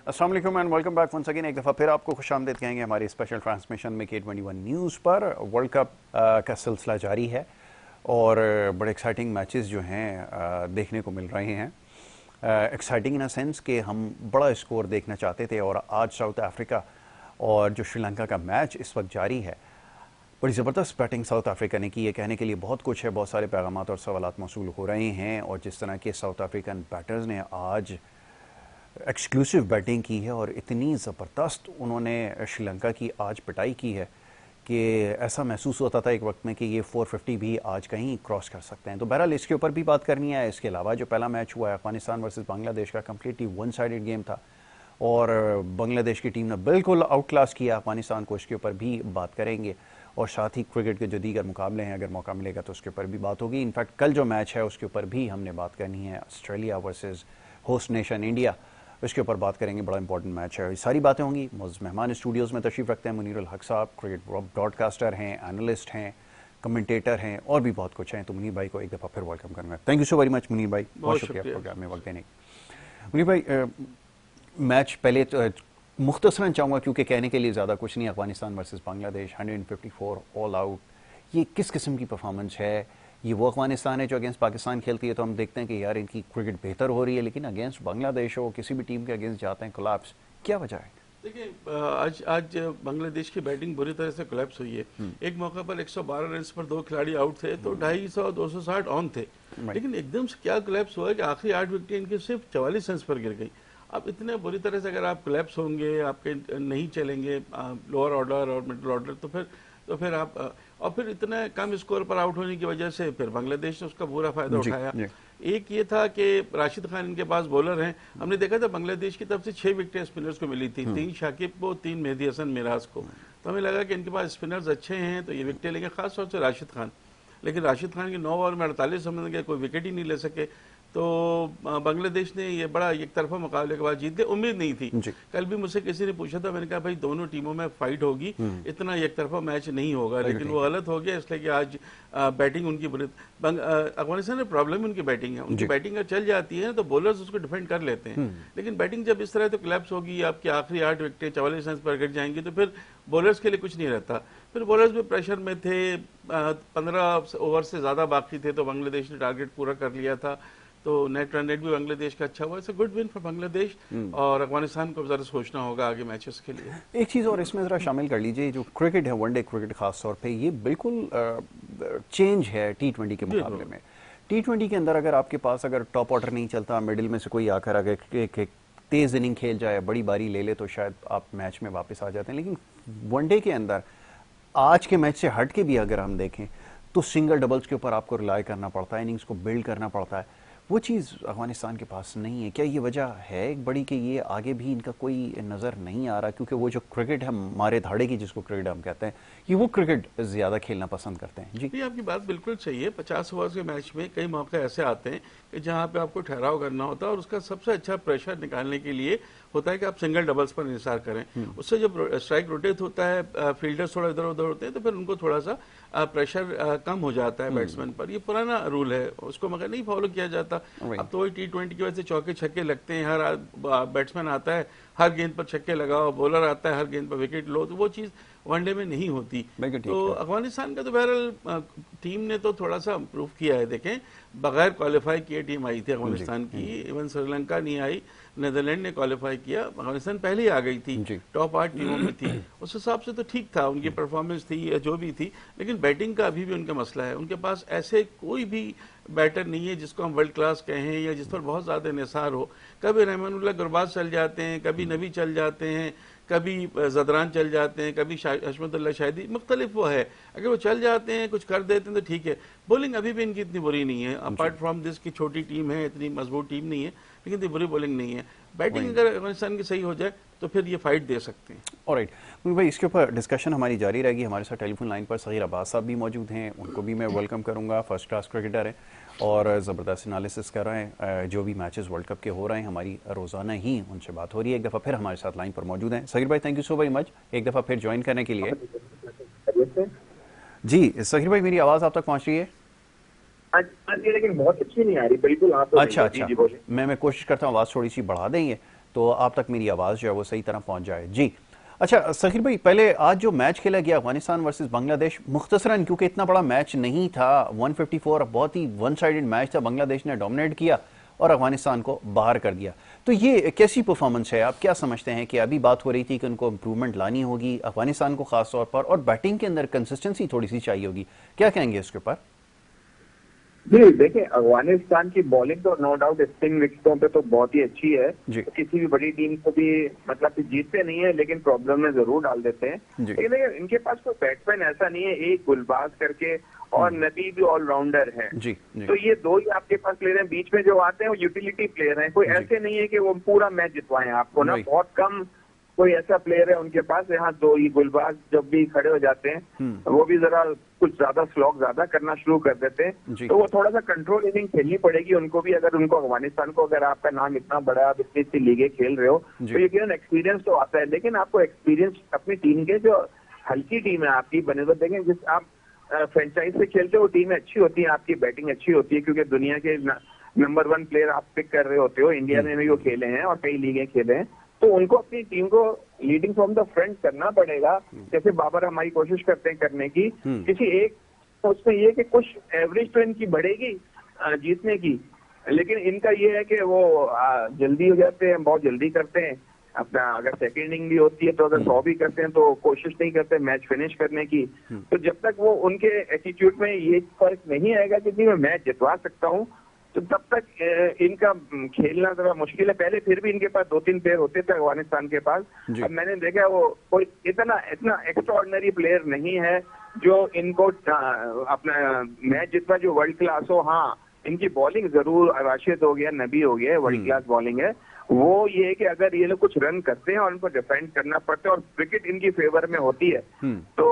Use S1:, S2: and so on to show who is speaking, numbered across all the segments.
S1: अस्सलाम वालेकुम and welcome back once again. एक दफ़ा फिर आपको खुशामदीद कहेंगे हमारी स्पेशल ट्रांसमिशन में K21 न्यूज़ पर। वर्ल्ड कप का सिलसिला जारी है और बड़े एक्साइटिंग मैचेस जो हैं देखने को मिल रहे हैं। एक्साइटिंग इन अ सेंस कि हम बड़ा स्कोर देखना चाहते थे और आज साउथ अफ्रीका और जो श्रीलंका का मैच इस वक्त जारी है, बड़ी ज़बरदस्त बैटिंग साउथ अफ्रीका ने की है। कहने के लिए बहुत कुछ है, बहुत सारे पैगामात और सवालात मौसूल हो रहे हैं और जिस तरह के साउथ अफ्रीकन बैटर्स ने आज एक्सक्लूसिव बैटिंग की है और इतनी ज़बरदस्त उन्होंने श्रीलंका की आज पिटाई की है कि ऐसा महसूस होता था एक वक्त में कि ये 450 भी आज कहीं क्रॉस कर सकते हैं। तो बहरहाल इसके ऊपर भी बात करनी है। इसके अलावा जो पहला मैच हुआ है अफगानिस्तान वर्सेस बांग्लादेश का, कम्प्लीटली वन साइडेड गेम था और बांग्लादेश की टीम ने बिल्कुल आउट क्लास किया अफगानिस्तान को। इसके ऊपर भी बात करेंगे और साथ ही क्रिकेट के जो दीगर मुकाबले हैं, अगर मौका मिलेगा तो उसके ऊपर भी बात होगी। इनफैक्ट कल जो मैच है उसके ऊपर भी हमने बात करनी है, Australia versus host nation India, इसके ऊपर बात करेंगे। बड़ा इंपॉर्टेंट मैच है, सारी बातें होंगी। मेहमान स्टूडियोज़ में तशरीफ़ रखते हैं मुनीर उल हक साहब, क्रिकेट ब्रॉडकास्टर हैं, एनालिस्ट हैं, कमेंटेटर हैं और भी बहुत कुछ हैं। तो मुनीर भाई को एक दफ़ा फिर वेलकम करूँगा। Thank you so very much Munir भाई, बहुत शुक्रिया प्रोग्राम में वक्त देने। मुनीर भाई, मैच पहले तो मुख्तसरन चाहूँगा क्योंकि कहने के लिए ज़्यादा कुछ नहीं। Afghanistan versus Bangladesh 154 all out, ये किस किस्म की परफॉर्मेंस है? ये वो अफगानिस्तान है जो अगेंस्ट पाकिस्तान खेलती है तो हम देखते हैं कि यार इनकी क्रिकेट बेहतर हो रही है, लेकिन अगेंस्ट बांग्लादेश हो, किसी भी टीम के अगेंस्ट जाते हैं कोलैप्स, क्या वजह है?
S2: देखिए, आज बांग्लादेश की बैटिंग बुरी तरह से कोलैप्स हुई है। एक मौका पर 112 रन पर 2 खिलाड़ी आउट थे तो 250 260 ऑन थे, लेकिन एकदम से क्या कोलैप्स हुआ कि आखिरी 8 विकेट इनकी सिर्फ 44 रन पर गिर गई। अब इतने बुरी तरह से अगर आप कोलैप्स होंगे, आपके नहीं चलेंगे लोअर ऑर्डर और मिडिल ऑर्डर, तो फिर आप और फिर इतने कम स्कोर पर आउट होने की वजह से फिर बांग्लादेश ने उसका पूरा फायदा उठाया। एक ये था कि राशिद खान इनके पास बॉलर हैं। हमने देखा था बांग्लादेश की तरफ से 6 विकेटें स्पिनर्स को मिली थी, 3 शाकिब को, 3 मेहदी हसन मिराज को। तो हमें लगा कि इनके पास स्पिनर्स अच्छे हैं तो ये विकेटें लेंगे, खासतौर से राशिद खान। लेकिन राशिद खान के 9 ओवर में 48 रन के कोई विकेट ही नहीं ले सके। तो बांग्लादेश ने ये बड़ा एक तरफा मुकाबले के बाद जीत गए, उम्मीद नहीं थी। कल भी मुझसे किसी ने पूछा था, मैंने कहा भाई दोनों टीमों में फाइट होगी, इतना एक तरफा मैच नहीं होगा, लेकिन वो गलत हो गया इसलिए कि आज बैटिंग उनकी अफगानिस्तान में प्रॉब्लम उनकी बैटिंग है। उनकी बैटिंग अगर चल जाती है तो बॉलर्स उसको डिफेंड कर लेते हैं, लेकिन बैटिंग जब इस तरह तो कोलैप्स होगी, आपकी आखिरी 8 विकेटें 44 रन पर गिर जाएंगी तो फिर बॉलर्स के लिए कुछ नहीं रहता। फिर बॉलर्स भी प्रेशर में थे, 15 ओवर से ज़्यादा बाकी थे तो बांग्लादेश ने टारगेट पूरा कर लिया था। तो नेट रन रेट भी बांग्लादेश का अच्छा हुआ। It's a good win for Bangladesh और अफगानिस्तान को जरा सोचना होगा आगे मैचेस के लिए।
S1: एक चीज़ और इसमें ज़रा शामिल कर लीजिए, जो क्रिकेट है, वनडे क्रिकेट खास तौर पे, ये बिल्कुल चेंज है T20 के मुकाबले में। T20 के अंदर अगर आपके पास अगर टॉप ऑर्डर नहीं चलता, मिडिल में से कोई आकर अगर एक तेज़ इनिंग खेल जाए, बड़ी बारी ले ले तो शायद आप मैच में वापस आ जाते हैं। लेकिन वनडे के अंदर आज के मैच से हट के भी अगर हम देखें तो सिंगल डबल्स के ऊपर आपको रिलाई करना पड़ता है, इनिंग्स को बिल्ड करना पड़ता है। वो चीज़ अफगानिस्तान के पास नहीं है। क्या ये वजह है एक बड़ी कि ये आगे भी इनका कोई नज़र नहीं आ रहा? क्योंकि वो जो क्रिकेट है मारे धाड़े की, जिसको क्रिकेट हम कहते हैं, ये वो क्रिकेट ज़्यादा खेलना पसंद करते हैं।
S2: जी, आपकी बात बिल्कुल सही है। 50 ओवर के मैच में कई मौके ऐसे आते हैं कि जहाँ पे आपको ठहराव करना होता है और उसका सबसे अच्छा प्रेशर निकालने के लिए होता है कि आप सिंगल डबल्स पर इंतजार करें। उससे जब स्ट्राइक रोटेट होता है, फील्डर्स थोड़ा इधर उधर होते हैं तो फिर उनको थोड़ा सा प्रेशर कम हो जाता है बैट्समैन पर। ये पुराना रूल है, उसको मगर नहीं फॉलो किया जाता। अब तो वही T20 की वजह से चौके छक्के लगते हैं, हर बैट्समैन आता है हर गेंद पर छक्के लगाओ, बॉलर आता है हर गेंद पर विकेट लो, तो वो चीज़ वनडे में नहीं होती। तो अफगानिस्तान का तो बहरहाल टीम ने तो थोड़ा सा इम्प्रूव किया है। देखें, बगैर क्वालिफाई किए टीम आई थी अफगानिस्तान की, इवन श्रीलंका नहीं आई, नीदरलैंड ने क्वालिफाई किया, अफगानिस्तान पहले ही आ गई थी, टॉप 8 टीमों में थी। उस हिसाब से तो ठीक था, उनकी परफॉर्मेंस थी या जो भी थी, लेकिन बैटिंग का अभी भी उनका मसला है। उनके पास ऐसे कोई भी बैटर नहीं है जिसको हम वर्ल्ड क्लास कहें या जिस पर बहुत ज़्यादा निसार हो। कभी रहमानुल्लाह गुरबाज चल जाते हैं, कभी नबी चल जाते हैं, कभी जदरान चल जाते हैं, कभी हशमतुल्लाह शाहिदी, मुख्तलिफ वो है। अगर वो चल जाते हैं, कुछ कर देते हैं तो ठीक है। बॉलिंग अभी भी इनकी इतनी बुरी नहीं है, अपार्ट फ्रॉम दिस की छोटी टीम है, इतनी मजबूत टीम नहीं है, लेकिन इतनी बुरी बॉलिंग नहीं है। बैटिंग अगर अफगानिस्तान की सही हो जाए तो फिर ये फाइट दे सकते हैं।
S1: ऑलराइट भाई, इसके ऊपर डिस्कशन हमारी जारी रहेगी। हमारे साथ टेलीफोन लाइन पर सगीर अब्बास साहब भी मौजूद हैं, उनको भी मैं वेलकम करूंगा। फर्स्ट क्लास क्रिकेटर हैं और ज़बरदस्त एनालिसिस कर रहे हैं। जो भी मैचेस वर्ल्ड कप के हो रहे हैं, हमारी रोज़ाना ही उनसे बात हो रही है। एक दफ़ा फिर हमारे साथ लाइन पर मौजूद हैं सगीर भाई। Thank you so very much एक दफ़ा फिर ज्वाइन करने के लिए। जी सगीर भाई, मेरी आवाज़ आप तक पहुँच रही है?
S3: लेकिन बहुत अच्छी नहीं आ रही, बिल्कुल। आप
S1: अच्छा, मैं कोशिश करता हूँ आवाज़ थोड़ी सी बढ़ा देंगे तो आप तक मेरी आवाज़ जो है वो सही तरह पहुंच जाए। जी अच्छा सखीर भाई, पहले आज जो मैच खेला गया अफगानिस्तान वर्सेस बांग्लादेश, मुख्तसरन क्योंकि इतना बड़ा मैच नहीं था, 154 बहुत ही वन साइडेड मैच था, बांग्लादेश ने डोमिनेट किया और अफगानिस्तान को बाहर कर दिया। तो ये कैसी परफॉर्मेंस है, आप क्या समझते हैं कि अभी बात हो रही थी कि उनको इंप्रूवमेंट लानी होगी अफगानिस्तान को खास तौर पर, और बैटिंग के अंदर कंसिस्टेंसी थोड़ी सी चाहिए होगी, क्या कहेंगे इसके ऊपर?
S3: जी देखिए, अफगानिस्तान की बॉलिंग तो नो डाउट स्पिन विकेटों पे तो बहुत ही अच्छी है। तो किसी भी बड़ी टीम को भी मतलब कि जीतते नहीं है लेकिन प्रॉब्लम में जरूर डाल देते हैं। लेकिन इनके पास कोई बैट्समैन ऐसा नहीं है, एक गुलबाज करके और नबी भी ऑलराउंडर है। तो ये दो ही आपके पास प्लेयर हैं, बीच में जो आते हैं वो यूटिलिटी प्लेयर हैं। कोई ऐसे नहीं है कि वो पूरा मैच जितवाएं आपको ना, बहुत कम कोई ऐसा प्लेयर है उनके पास। यहाँ दो ही गुलबाज जब भी खड़े हो जाते हैं वो भी जरा कुछ ज्यादा स्लॉग ज्यादा करना शुरू कर देते हैं, तो वो थोड़ा सा कंट्रोल इनिंग खेलनी पड़ेगी उनको भी। अगर उनको अफगानिस्तान को, अगर आपका नाम इतना बड़ा, आप इतनी सी लीगें खेल रहे हो तो यकीनन एक्सपीरियंस तो आता है, लेकिन आपको एक्सपीरियंस अपनी टीम के, जो हल्की टीम है आपकी बने तो देखें, जिस आप फ्रेंचाइज से खेलते हो टीमें अच्छी होती है, आपकी बैटिंग अच्छी होती है, क्योंकि दुनिया के नंबर 1 प्लेयर आप पिक कर रहे होते हो। इंडिया में भी वो खेले हैं और कई लीगें खेले हैं, तो उनको अपनी टीम को लीडिंग फ्रॉम द फ्रंट करना पड़ेगा, जैसे बाबर हमारी कोशिश करते हैं करने की। किसी एक उसमें ये कि कुछ एवरेज तो इनकी बढ़ेगी जीतने की, लेकिन इनका ये है कि वो जल्दी हो जाते हैं, बहुत जल्दी करते हैं अपना। अगर सेकेंड इनिंग भी होती है तो अगर 100 भी करते हैं तो कोशिश नहीं करते मैच फिनिश करने की। तो जब तक वो उनके एटीट्यूड में ये फर्क नहीं आएगा कि मैं मैच जितवा सकता हूँ, तो तब तक इनका खेलना जरा मुश्किल है। पहले फिर भी इनके पास 2-3 प्लेयर होते थे अफगानिस्तान के पास, अब मैंने देखा वो कोई इतना एक्स्ट्राऑर्डिनरी प्लेयर नहीं है जो इनको अपना मैच जितना जो वर्ल्ड क्लास हो। हाँ, इनकी बॉलिंग जरूर, राशिद हो गया, नबी हो गया, वर्ल्ड क्लास बॉलिंग है। वो ये है कि अगर ये लोग कुछ रन करते हैं और उनको डिफेंड करना पड़ता है और विकेट इनकी फेवर में होती है तो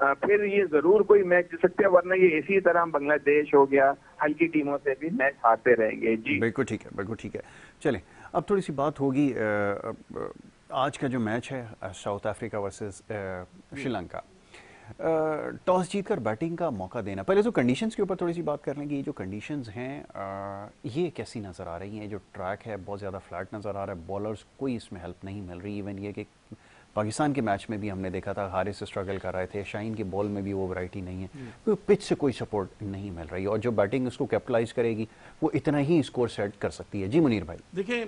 S3: फिर ये जरूर कोई मैच जीत सकते हैं, वरना ये इसी तरह बांग्लादेश हो गया, हल्की टीमों से भी मैच हारते रहेंगे। जी
S1: बिल्कुल ठीक है, बिल्कुल ठीक है। चलें अब थोड़ी सी बात होगी आज का जो मैच है south Africa versus Sri Lanka. Toss जीतकर बैटिंग का मौका देना, पहले तो कंडीशंस के ऊपर थोड़ी सी बात करने की। जो कंडीशंस हैं ये कैसी नज़र आ रही हैं? जो ट्रैक है बहुत ज़्यादा फ्लैट नज़र आ रहा है, बॉलर्स कोई इसमें हेल्प नहीं मिल रही। इवन ये कि पाकिस्तान के मैच में भी हमने देखा था हारिस स्ट्रगल कर रहे थे, शाहीन की बॉल में भी वो वैरायटी नहीं है, तो पिच से कोई सपोर्ट नहीं मिल रही, और जो बैटिंग उसको कैपिटलाइज करेगी वो इतना ही स्कोर सेट कर सकती है। जी मुनीर भाई।
S2: देखिए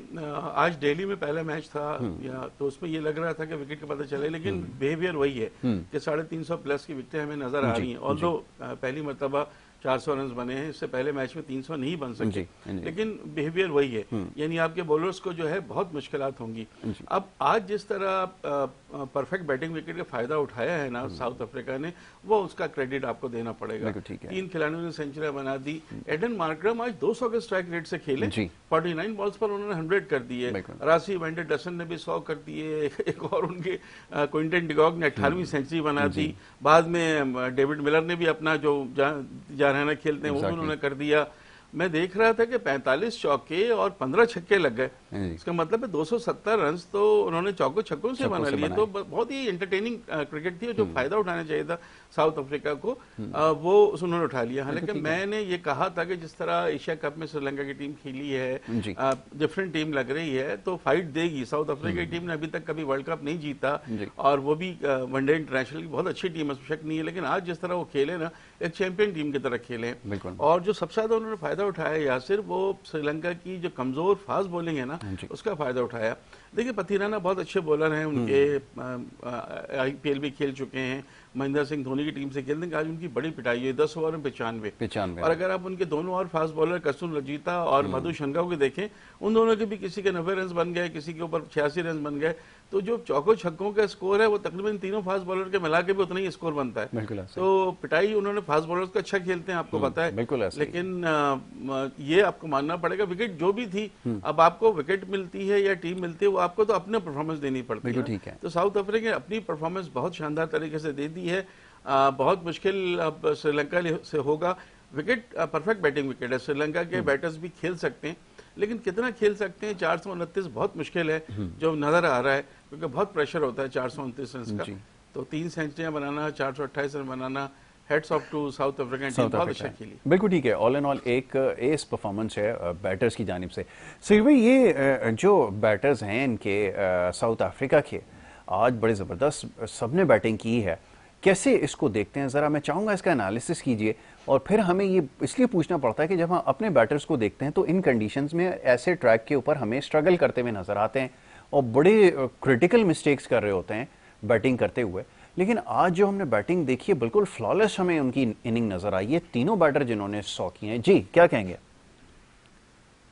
S2: आज दिल्ली में पहला मैच था या तो उसमें ये लग रहा था कि विकेट का पता चले, लेकिन बिहेवियर वही है कि 350 प्लस की विकेटें हमें नजर आ रही हैं। और जो पहली मरतबा 400 रन बने हैं, इससे पहले मैच में 300 नहीं बन सके, लेकिन बिहेवियर वही है, यानी आपके बॉलर्स को जो है बहुत मुश्किलात होंगी। अब आज जिस तरह परफेक्ट बैटिंग विकेट का फायदा उठाया है ना साउथ अफ्रीका ने, वो उसका क्रेडिट आपको देना पड़ेगा। 3 खिलाड़ियों ने सेंचुरियां बना दी। एडन मार्करम आज 200 के स्ट्राइक रेट से खेले, 49 बॉल्स पर उन्होंने 100 कर दिए। रासी वेंडरडसन ने भी 100 कर दिए। एक और उनके क्विंटन डिकॉक ने 18वीं सेंचुरी बना दी। बाद में डेविड मिलर ने भी अपना जो जारहाना खेलते हैं वो भी उन्होंने कर दिया। मैं देख रहा था कि 45 चौके और 15 छक्के लग गए। इसका मतलब है 270 रन तो उन्होंने चौकों छक्कों से बना लिए। तो बहुत ही एंटरटेनिंग क्रिकेट थी, जो फायदा उठाना चाहिए था साउथ अफ्रीका को वो उन्होंने उठा लिया। हालांकि मैंने ये कहा था कि जिस तरह एशिया कप में श्रीलंका की टीम खेली है, डिफरेंट टीम लग रही है तो फाइट देगी। साउथ अफ्रीका की टीम ने अभी तक कभी वर्ल्ड कप नहीं जीता और वो भी वनडे इंटरनेशनल की बहुत अच्छी टीम है, शक नहीं है। लेकिन आज जिस तरह वो खेले ना, एक चैंपियन टीम की तरह खेले। और जो सबसे ज्यादा उन्होंने फायदा उठाया यासिर, वो श्रीलंका की जो कमजोर फास्ट बॉलिंग है ना, उसका फायदा उठाया। देखिए पथिराना बहुत अच्छे बॉलर हैं, उनके आईपीएल भी खेल चुके हैं, महेंद्र सिंह धोनी की टीम से खेलते हैं। आज उनकी बड़ी पिटाई है, 10 ओवर में 95। और अगर आप उनके दोनों और फास्ट बॉलर कसुन रजीता और मधु शंका को देखें, उन दोनों के भी किसी के 90 रन बन गए, किसी के ऊपर 86 रन बन गए। तो जो चौकों छक्कों का स्कोर है वो तकरीबन तीनों फास्ट बॉलर के मिला के भी उतना ही स्कोर बनता है। तो पिटाई उन्होंने फास्ट बॉलर्स को अच्छा खेलते हैं, आपको पता है। लेकिन ये आपको मानना पड़ेगा, विकेट जो भी थी, अब आपको विकेट मिलती है या टीम मिलती है, वो आपको तो अपने परफॉर्मेंस देनी पड़ती है। तो साउथ अफ्रीका ने अपनी परफॉर्मेंस बहुत शानदार तरीके से दे दी है। बहुत मुश्किल अब श्रीलंका से होगा। विकेट परफेक्ट बैटिंग विकेट है, श्रीलंका के बैटर्स भी खेल सकते हैं, लेकिन कितना खेल सकते हैं 429 बहुत मुश्किल है जो नजर आ रहा है, क्योंकि बहुत प्रेशर होता है 429 रन का। तो 3 सेंचुरियां बनाना, 428 रन बनाना, heads off to South African team, बहुत अच्छा खेली।
S1: बिल्कुल ठीक है, ऑल एंड ऑल एक एस परफॉर्मेंस है बैटर्स की जानिब से। सिर्फ ये जो बैटर्स हैं इनके साउथ अफ्रीका के, आज बड़े ज़बरदस्त सबने बैटिंग की है, कैसे इसको देखते हैं ज़रा मैं चाहूँगा इसका एनालिसिस कीजिए। और फिर हमें ये इसलिए पूछना पड़ता है कि जब हम अपने बैटर्स को देखते हैं तो इन कंडीशंस में ऐसे ट्रैक के ऊपर हमें स्ट्रगल करते हुए नज़र आते हैं और बड़े क्रिटिकल मिस्टेक्स कर रहे होते हैं बैटिंग करते हुए। लेकिन आज जो हमने बैटिंग देखी है बिल्कुल फ्लॉलेस हमें उनकी इनिंग नज़र आई है, तीनों बैटर जिन्होंने 100 किए हैं। जी क्या कहेंगे?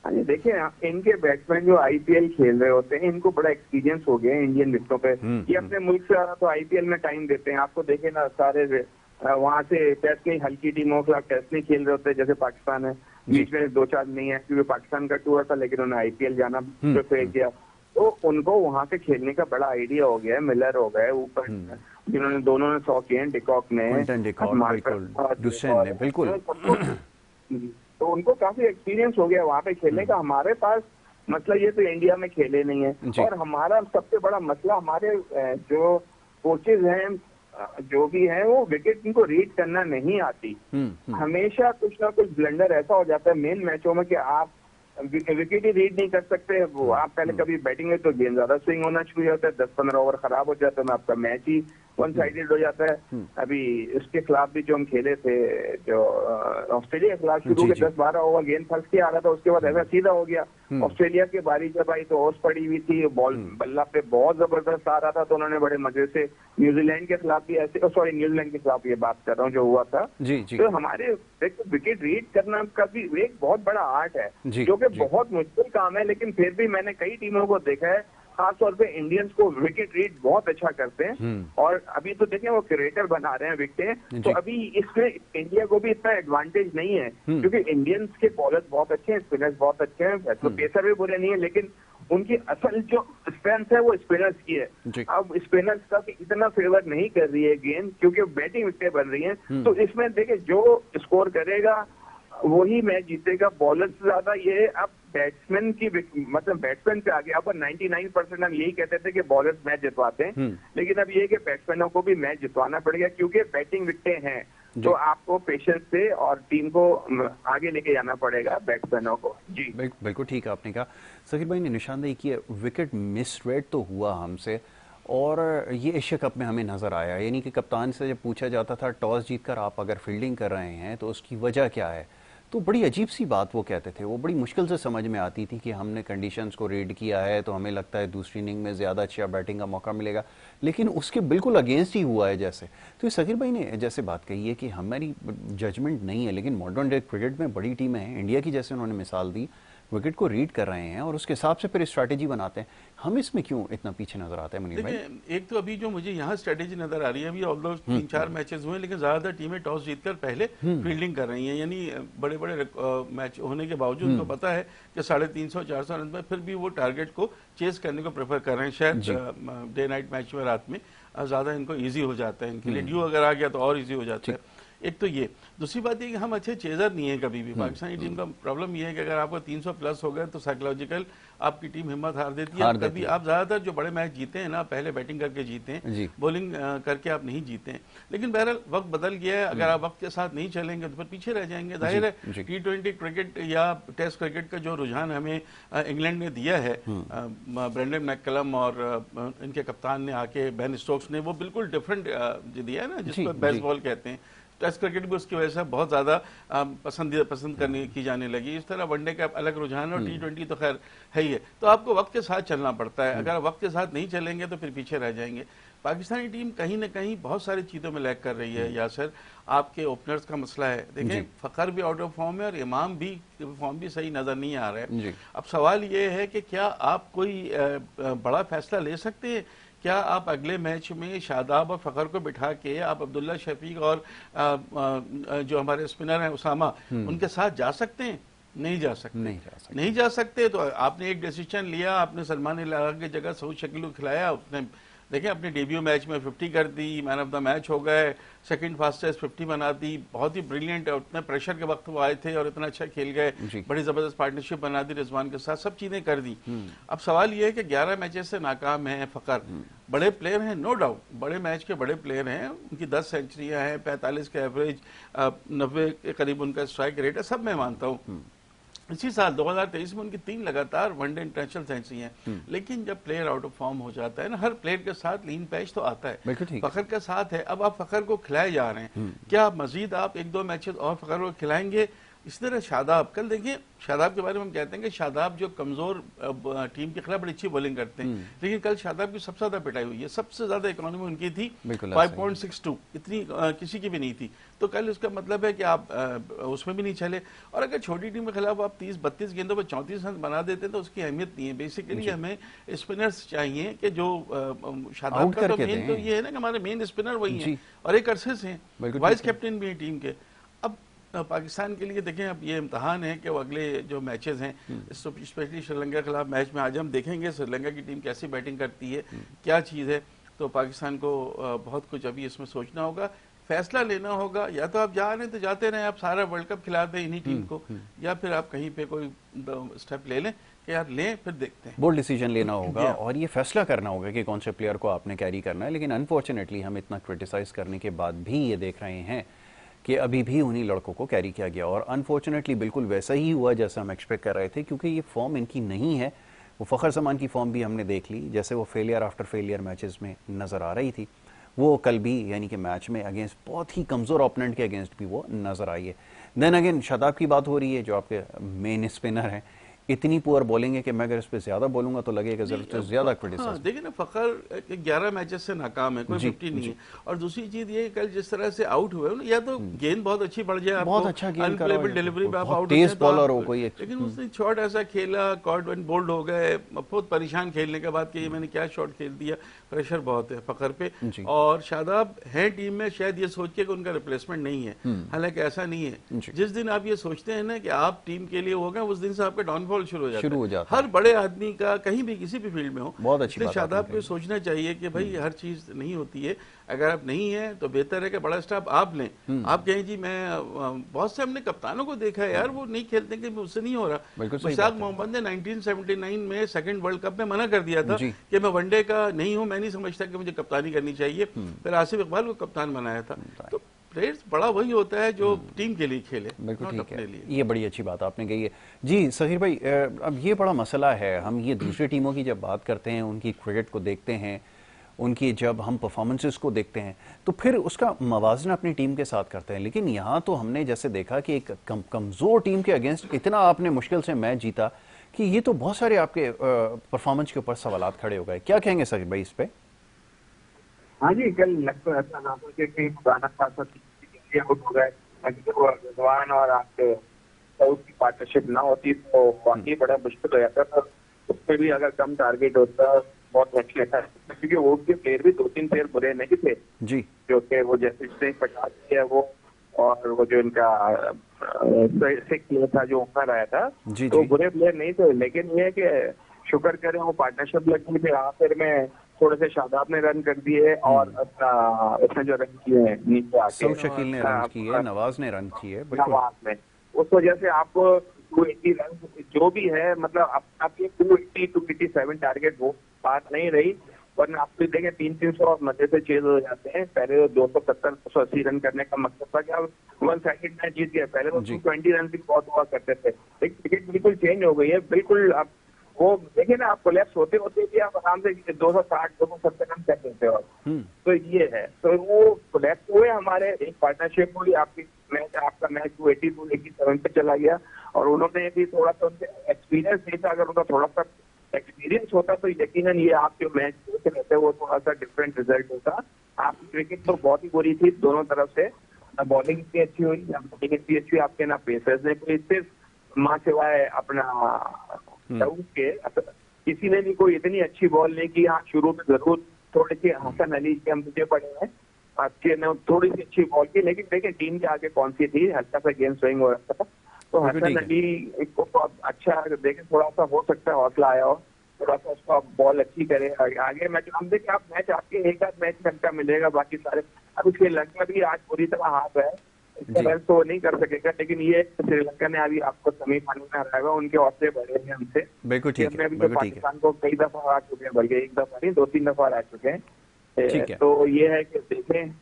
S3: हाँ जी, देखिए इनके बैट्समैन जो आईपीएल खेल रहे होते हैं इनको बड़ा एक्सपीरियंस हो गया है इंडियन लिस्टों पे। ये अपने मुल्क से आ रहा तो आईपीएल में टाइम देते हैं। आपको देखे ना सारे वहाँ से टेस्ट की हल्की टीमों के टेस्ट नहीं खेल रहे होते, जैसे पाकिस्तान है, बीच में 2-4 नहीं है क्योंकि पाकिस्तान का टूर था लेकिन उन्हें आईपीएल जाना प्रेफर किया, तो उनको वहाँ से खेलने का बड़ा आइडिया हो गया है। मिलर हो गए ऊपर जिन्होंने दोनों ने 100 किए हैं, डिकॉक ने, बिल्कुल, तो उनको काफी एक्सपीरियंस हो गया वहाँ पे खेलने का। हमारे पास मसला ये तो इंडिया में खेले नहीं है, और हमारा सबसे बड़ा मसला हमारे जो कोचेज हैं जो भी हैं वो विकेट इनको रीड करना नहीं आती। हमेशा कुछ ना कुछ ब्लंडर ऐसा हो जाता है मेन मैचों में कि आप विकेट ही रीड नहीं कर सकते। वो आप पहले कभी बैटिंग में तो गेंद ज्यादा स्विंग होना शुरू हो जाता है, 10-15 ओवर खराब हो जाता है, आपका मैच ही वन साइडेड हो जाता है। अभी इसके खिलाफ भी जो हम खेले थे, जो ऑस्ट्रेलिया के खिलाफ, शुरू के 10-12 ओवर गेंद फंस के आ रहा था, उसके बाद ऐसा सीधा हो गया। ऑस्ट्रेलिया की बारी जब आई तो ओस पड़ी हुई थी, बॉल बल्ला पे बहुत जबरदस्त आ रहा था, तो उन्होंने बड़े मजे से न्यूजीलैंड के खिलाफ भी ऐसे, सॉरी न्यूजीलैंड के खिलाफ ये बात कर रहा हूँ जो हुआ था। तो हमारे विकेट रीड करना का भी एक बहुत बड़ा आर्ट है जो कि बहुत मुश्किल काम है, लेकिन फिर भी मैंने कई टीमों को देखा है, खासतौर पे इंडियंस को विकेट रीड बहुत अच्छा करते हैं। और अभी तो देखें वो क्रिएटर बना रहे हैं विकेटें, तो अभी इसमें इंडिया को भी इतना एडवांटेज नहीं है क्योंकि इंडियंस के बॉलर्स बहुत अच्छे हैं, स्पिनर्स बहुत अच्छे हैं, तो पेसर भी बुरे नहीं है, लेकिन उनकी असल जो स्ट्रेंथ है वो स्पिनर्स की है। अब स्पिनर्स का भी इतना फेवर नहीं कर रही है गेंद क्योंकि बैटिंग विकेटें बन रही हैं। तो इसमें देखिए जो स्कोर करेगा वही मैच जीतेगा। बॉलर से ज्यादा ये अब बैट्समैन की, मतलब बैट्समैन पे आ गया। अब 99% हम यही कहते थे कि बॉलर्स मैच जितवाते हैं, लेकिन अब ये कि बैट्समैनों को भी मैच जितवाना पड़ेगा क्योंकि बैटिंग विकेटें हैं, तो आपको पेशेंस से और टीम को आगे लेके जाना पड़ेगा बैट्समैनों को। जी
S1: बिल्कुल ठीक है आपने कहा। सकीर भाई ने निशानदेही की है, विकेट मिस रेट तो हुआ हमसे, और ये एशिया कप में हमें नज़र आया, यानी कि कप्तान से जब पूछा जाता था टॉस जीतकर आप अगर फील्डिंग कर रहे हैं तो उसकी वजह क्या है, तो बड़ी अजीब सी बात वो कहते थे। वो बड़ी मुश्किल से समझ में आती थी कि हमने कंडीशंस को रीड किया है तो हमें लगता है दूसरी इनिंग में ज़्यादा अच्छा बैटिंग का मौका मिलेगा, लेकिन उसके बिल्कुल अगेंस्ट ही हुआ है जैसे। तो ये सकीर भाई ने जैसे बात कही है कि हमारी जजमेंट नहीं है, लेकिन मॉडर्न डे क्रिकेट में बड़ी टीमें हैं, इंडिया की जैसे उन्होंने मिसाल दी, विकेट को रीड कर रहे हैं और उसके हिसाब से फिर स्ट्रैटेजी बनाते हैं। हम इसमें क्यों इतना पीछे नजर आते हैं मुनीर भाई?
S2: एक तो अभी जो मुझे यहाँ स्ट्रैटेजी नजर आ रही है, अभी ऑलदो 3-4 मैचेस हुए, लेकिन ज्यादातर टीमें टॉस जीतकर पहले फील्डिंग कर रही हैं। यानी बड़े बड़े मैच होने के बावजूद उनको पता है कि 350-400 रन में, फिर भी वो टारगेट को चेस करने को प्रेफर कर रहे हैं। शायद डे नाइट मैच में रात में ज्यादा इनको ईजी हो जाता है, इनके लिए ड्यू अगर आ गया तो और ईजी हो जाता है। एक तो ये, दूसरी बात ये कि हम अच्छे चेजर नहीं है कभी भी। पाकिस्तानी टीम का प्रॉब्लम ये है कि अगर आपको 300 प्लस हो गए तो साइकोलॉजिकल आपकी टीम हिम्मत हार देती है। कभी आप ज्यादातर जो बड़े मैच जीते हैं ना, पहले बैटिंग करके जीते हैं, बॉलिंग करके आप नहीं जीते हैं। लेकिन बहरहाल वक्त बदल गया है, अगर आप वक्त के साथ नहीं चलेंगे तो फिर पीछे रह जाएंगे। जाहिर है T20 क्रिकेट या टेस्ट क्रिकेट का जो रुझान हमें इंग्लैंड ने दिया है, ब्रेंडन मैककलम और इनके कप्तान ने आके, बेन स्टोक्स ने, वो बिल्कुल डिफरेंट दिया है ना, जिसको बेसबॉल कहते हैं। टेस्ट क्रिकेट भी उसकी वजह से बहुत ज़्यादा पसंद करने की जाने लगी। इस तरह वनडे का अलग रुझान है और T20 तो खैर है ही है। तो आपको वक्त के साथ चलना पड़ता है, अगर वक्त के साथ नहीं चलेंगे तो फिर पीछे रह जाएंगे। पाकिस्तानी टीम कहीं ना कहीं बहुत सारी चीज़ों में लैग कर रही है। यासर, आपके ओपनर्स का मसला है, देखें फ़खर भी आउट ऑफ फॉर्म है और इमाम भी फॉर्म भी सही नज़र नहीं आ रहा है। अब सवाल ये है कि क्या आप कोई बड़ा फैसला ले सकते हैं? क्या आप अगले मैच में शादाब और फ़खर को बिठा के आप अब्दुल्ला शफीक और जो हमारे स्पिनर हैं उसामा, उनके साथ जा सकते हैं? नहीं जा सकते। तो आपने एक डिसीजन लिया, आपने सलमान इलाहा की जगह सऊद शकील को खिलाया, उसने देखें अपने डेब्यू मैच में 50 कर दी, मैन ऑफ द मैच हो गए, सेकंड फास्टेस्ट 50 बना दी, बहुत ही ब्रिलियंट है। उतने प्रेशर के वक्त वो आए थे और इतना अच्छा खेल गए, बड़ी जबरदस्त पार्टनरशिप बना दी रिजवान के साथ, सब चीजें कर दी। अब सवाल ये है कि 11 मैचेस से नाकाम है फखर। बड़े प्लेयर हैं, नो डाउट, बड़े मैच के बड़े प्लेयर हैं, उनकी 10 सेंचुरियां हैं, 45 के एवरेज, 90 के करीब उनका स्ट्राइक रेट है, सब मैं मानता हूँ। इसी साल 2023 में उनकी 3 लगातार वनडे इंटरनेशनल सेंचुरी हैं। लेकिन जब प्लेयर आउट ऑफ फॉर्म हो जाता है ना, हर प्लेयर के साथ लीन पैच तो आता है, फखर के साथ है। अब आप फखर को खिलाए जा रहे हैं, क्या मजीद आप 1-2 मैचेस और फखर को खिलाएंगे? इसी तरह शादाब, कल देखिए शादाब के बारे में हम कहते हैं कि शादाब जो कमजोर टीम के खिलाफ बड़ी अच्छी बॉलिंग करते हैं, लेकिन कल शादाब की सबसे ज्यादा पिटाई हुई है, सबसे ज्यादा इकोनॉमी उनकी थी 5.62, इतनी किसी की भी नहीं थी। तो कल उसका मतलब है कि आप उसमें भी नहीं चले, और अगर छोटी टीम के खिलाफ आप 30-32 गेंदों पर 34 रन बना देते हैं तो उसकी अहमियत नहीं है। बेसिकली हमें स्पिनर्स चाहिए कि जो शादाब का तो मेन तो ये है ना कि हमारे मेन स्पिनर वही है, और एक अरसे से वाइस कैप्टन भी है टीम के। अब पाकिस्तान के लिए देखें, अब ये इम्तहान है कि वो अगले जो मैचेस हैं, स्पेशली श्रीलंका के खिलाफ मैच में आज हम देखेंगे श्रीलंका की टीम कैसी बैटिंग करती है, क्या चीज़ है। तो पाकिस्तान को बहुत कुछ अभी इसमें सोचना होगा, फैसला लेना होगा। या तो आप जा रहे हैं तो जाते रहें, आप सारा वर्ल्ड कप खिला दें इन्हीं टीम को, या फिर आप कहीं पे कोई स्टेप ले लें कि यार लें, फिर देखते हैं।
S1: बोल्ड डिसीजन लेना होगा और ये फैसला करना होगा कि कौन से प्लेयर को आपने कैरी करना है। लेकिन अनफॉर्चुनेटली हम इतना क्रिटिसाइज करने के बाद भी ये देख रहे हैं कि अभी भी उन्हीं लड़कों को कैरी किया गया, और अनफॉर्चुनेटली बिल्कुल वैसा ही हुआ जैसा हम एक्सपेक्ट कर रहे थे, क्योंकि ये फॉर्म इनकी नहीं है। वो फ़खर जमान की फॉर्म भी हमने देख ली, जैसे वो फेलियर आफ्टर फेलियर मैचेस में नज़र आ रही थी, वो कल भी यानी कि मैच में अगेंस्ट बहुत ही कमज़ोर ओपोनेंट के अगेंस्ट भी वो नज़र आई है। देन अगेन शादाब की बात हो रही है, जो आपके मेन स्पिनर हैं, इतनी पुअर बॉलिंग है कि मैं अगर इस पे ज्यादा बोलूंगा तो लगेगा जरूरत से ज्यादा क्रिटिसाइज।
S2: देखिए ना, फखर 11 मैचेस से नाकाम है, कोई 50 नहीं है। और दूसरी चीज ये कल जिस तरह से आउट हुए ना, या तो गेंद बहुत अच्छी पड़ जाए,
S1: बहुत अच्छा गेंद
S2: अनप्लेबल डिलीवरी पे आप आउट
S1: तेज बॉलर हो कोई,
S2: लेकिन उसने शॉट ऐसा खेला, कॉट एंड बोल्ड हो गए, बहुत परेशान खेलने के बाद कि ये मैंने क्या शॉट खेल दिया। प्रेशर बहुत है फखर पे, और शादाब है टीम में शायद ये सोच के कि उनका रिप्लेसमेंट नहीं है, हालांकि ऐसा नहीं है। जिस दिन आप ये सोचते हैं ना कि आप टीम के लिए हो गए, उस दिन से आपका डाउनफॉल शुरू हो जाता है। हर बड़े आदमी का कहीं भी किसी भी फील्ड में हो,
S1: बहुत अच्छी बात
S2: शादाब को सोचना चाहिए कि भाई हर चीज नहीं होती है। अगर आप नहीं है तो बेहतर है कि बड़ा स्टाफ आप लें। आप कहें जी मैं, बहुत से हमने कप्तानों को देखा है यार, वो नहीं खेलते कि मुझसे नहीं हो रहा। मुश्ताक मोहम्मद ने 1979 में सेकंड वर्ल्ड कप में मना कर दिया था कि मैं वनडे का नहीं हूं, मैं नहीं समझता कि मुझे कप्तानी करनी चाहिए। फिर आसिफ इकबाल को कप्तान बनाया था। तो प्लेयर्स बड़ा वही होता है जो टीम के लिए खेले,
S1: बिल्कुल ठीक है। ये बड़ी अच्छी बात आपने कही है जी सहीर भाई। अब ये बड़ा मसला है, हम ये दूसरी टीमों की जब बात करते हैं, उनकी क्रिकेट को देखते हैं, उनकी जब हम परफॉर्मेंसेस को देखते हैं, तो फिर उसका मवाजना अपनी टीम के साथ करते हैं। लेकिन यहाँ तो हमने जैसे देखा कि एक कमज़ोर टीम के अगेंस्ट इतना आपने मुश्किल से मैच जीता कि ये तो बहुत सारे आपके परफॉर्मेंस के ऊपर सवालात खड़े हो गए। क्या कहेंगे सहीर भाई इस पे?
S3: हाँ जी, कल लगता ऐसा ना हो कि पुराना खासा आउट हो गए, रिजवान और आपके साउथ की पार्टनरशिप ना होती तो वाकई बड़ा मुश्किल हो जाता था। उस पर भी अगर कम टारगेट होता बहुत अच्छा था, क्योंकि वो के प्लेयर भी 2-3 प्लेयर बुरे नहीं थे
S1: जी,
S3: जो कि वो जैसे पचास है वो, और वो जो इनका प्लेयर था जो उमर आया था, तो बुरे प्लेयर नहीं थे। लेकिन ये कि शुक्र करें वो पार्टनरशिप लगी, फिर आखिर में थोड़े से शादाब ने रन कर दिए और उसने जो रन किए नीचे आके,
S1: शकील ने रन किए, नवाज ने रन किए,
S3: नवाज ने, उस वजह से आपको 280 रन जो भी है, मतलब आपके 280-287 टारगेट वो बात नहीं रही। वरना आप देखें 300 मजे से चेज हो जाते हैं। पहले 270-280 रन करने का मकसद था कि आप 1 साइडेड मैच जीत गए। पहले तो 220 रन भी बहुत हुआ करते थे, लेकिन क्रिकेट बिल्कुल चेंज हो गई है। बिल्कुल आप वो देखिए ना, आप कोलैप्स होते होते भी आप आराम से 260-270 रन कर देते हो। तो ये है, तो वो कोलैप्स हुए हमारे एक पार्टनरशिप हुई, आपका मैच 280-287 पे चला गया। और उन्होंने भी थोड़ा सा उनसे एक्सपीरियंस नहीं था, अगर उनका थोड़ा सा एक्सपीरियंस होता तो यकीनन ये आप जो मैच देख रहे थे वो थोड़ा सा डिफरेंट रिजल्ट होता। आपकी क्रिकेट तो बहुत ही बुरी थी दोनों तरफ से, ना बॉलिंग इतनी अच्छी हुई, ना बैटिंग इतनी अच्छी हुई आपके, ना पेसर्स ने कोई सिर्फ माँ सिवाय अपना के किसी ने भी कोई इतनी अच्छी बॉल नहीं की। हाँ, शुरू में जरूर थोड़ी सी हसन अली के हम तुझे पड़े हैं, आपके ने थोड़ी सी अच्छी बॉल की, लेकिन देखिए टीम के आगे कौन सी थी, हल्का सा गेम स्विंग हो रहा था। तो हसन अली को तो अच्छा देखें, थोड़ा सा हो सकता है हौसला आया हो, थोड़ा सा उसको आप बॉल अच्छी करे आगे मैच। हम देखिए आप मैच आपके एक आध मैच का मिलेगा, बाकी सारे अब श्रीलंका भी आज पूरी तरह हाथ है, इसका रन तो नहीं कर सकेगा, लेकिन ये श्रीलंका ने अभी आपको सेमीफाइनल में हराया, उनके हौसले बढ़े हैं हमसे।
S1: बिल्कुल ठीक है,
S3: अभी तो पाकिस्तान को कई दफा हरा चुके हैं, बल्कि एक दफा नहीं 2-3 दफा हरा चुके हैं। तो ये है कि देखें,